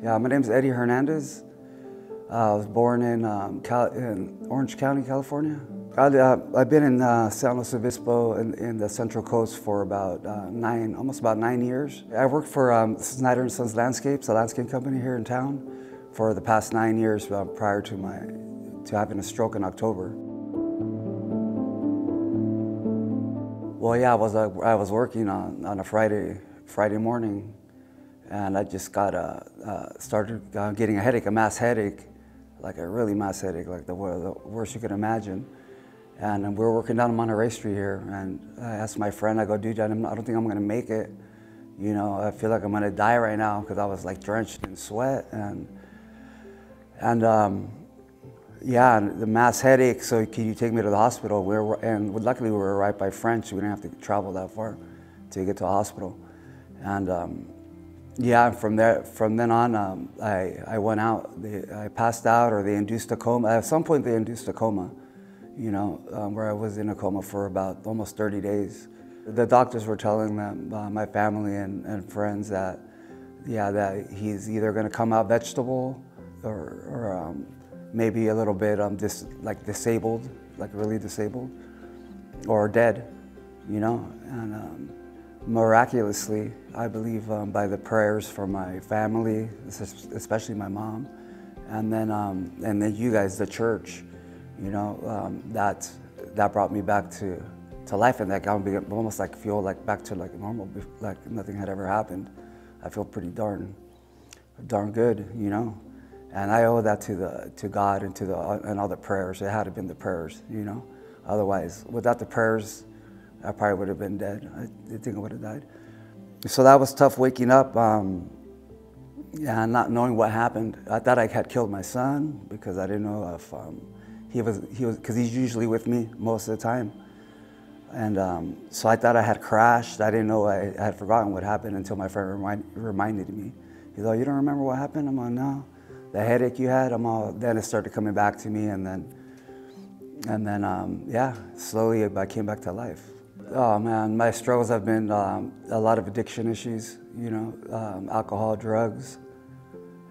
Yeah, my name's Eddie Hernandez. I was born in Orange County, California. I've been in San Luis Obispo in the Central Coast for about almost about 9 years. I worked for Snyder & Sons Landscapes, a landscape company here in town, for the past 9 years prior to having a stroke in October. Well, yeah, I was working on a Friday morning, and I just started getting a headache, a mass headache, like a really mass headache, like the worst you could imagine. And we were working down on Monterey Street here, and I asked my friend, I go, dude, I don't think I'm gonna make it. You know, I feel like I'm gonna die right now, because I was like drenched in sweat, yeah, the mass headache, so can you take me to the hospital? And luckily we were right by French, we didn't have to travel that far to get to a hospital. And yeah, from then on, I went out. I passed out, or they induced a coma. At some point, they induced a coma, you know, where I was in a coma for about almost 30 days. The doctors were telling them, my family and friends, that, yeah, that he's either going to come out vegetable or maybe a little bit like disabled, like really disabled, or dead, you know. And miraculously, I believe by the prayers from my family, especially my mom, and then you guys, the church, you know, that brought me back to life, and that got me almost like feel like back to like normal, like nothing had ever happened. I feel pretty darn good, you know. And I owe that to God and all the prayers. It had to have been the prayers, you know. Otherwise, without the prayers, I probably would have been dead. I think I would have died. So that was tough waking up, yeah, not knowing what happened. I thought I had killed my son, because I didn't know if because he's usually with me most of the time. And so I thought I had crashed. I didn't know, I had forgotten what happened until my friend reminded me. He's like, you don't remember what happened? I'm like, no. The headache you had, then it started coming back to me, and then yeah, slowly I came back to life. Oh man, my struggles have been a lot of addiction issues, you know, alcohol, drugs,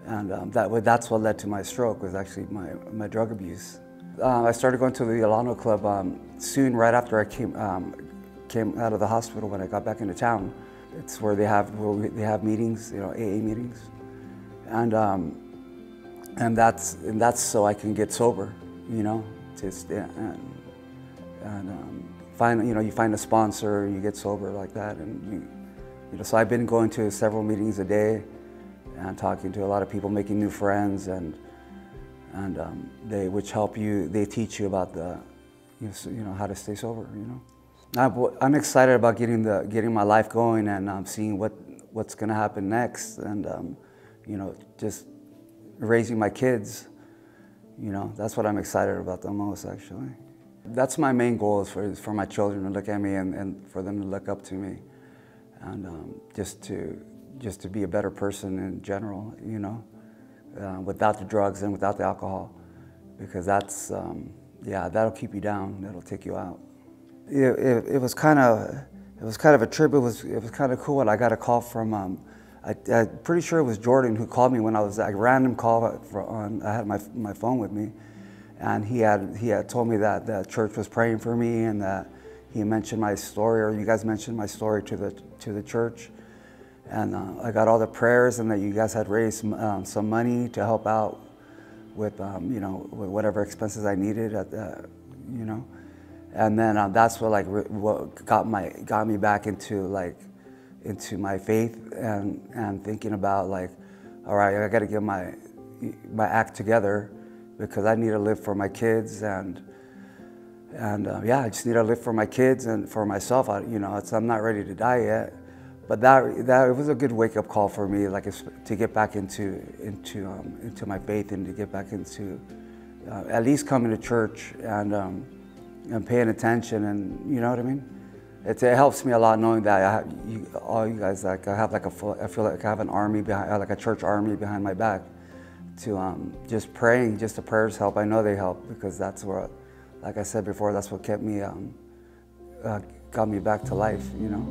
and that's what led to my stroke, was actually my drug abuse. I started going to the Alano Club soon, right after I came out of the hospital. When I got back into town, it's where they have meetings, you know, AA meetings, and that's so I can get sober, you know, you find a sponsor, you get sober like that, and you know. So I've been going to several meetings a day, and talking to a lot of people, making new friends, and which help you. They teach you about you know, how to stay sober, you know. I'm excited about getting my life going, and seeing what's going to happen next, and you know, just raising my kids, you know. That's what I'm excited about the most, actually. That's my main goal, is for my children to look at me, and for them to look up to me, and just to be a better person in general, you know, without the drugs and without the alcohol, because that's, yeah, that'll keep you down, that'll take you out. It was kind of a trip. It was kind of cool, and I got a call from, I'm pretty sure it was Jordan who called me when I was, a random call I had my phone with me, and he had told me that the church was praying for me, and that he mentioned my story, or you guys mentioned my story to the church, and I got all the prayers, and that you guys had raised some money to help out with you know, with whatever expenses I needed you know, and then that's what got me back into my faith, and thinking about, like, all right, I got to get my act together, because I need to live for my kids, and yeah, I just need to live for my kids and for myself. You know, I'm not ready to die yet, but it was a good wake-up call for me, like, to get back into my faith, and to get back into at least coming to church, and paying attention, and you know what I mean. It helps me a lot knowing that all you guys, like, I feel like I have an army behind, like a church army behind my back, to just praying. Just the prayers help. I know they help, because that's where, like I said before, that's what kept me, got me back to life, you know.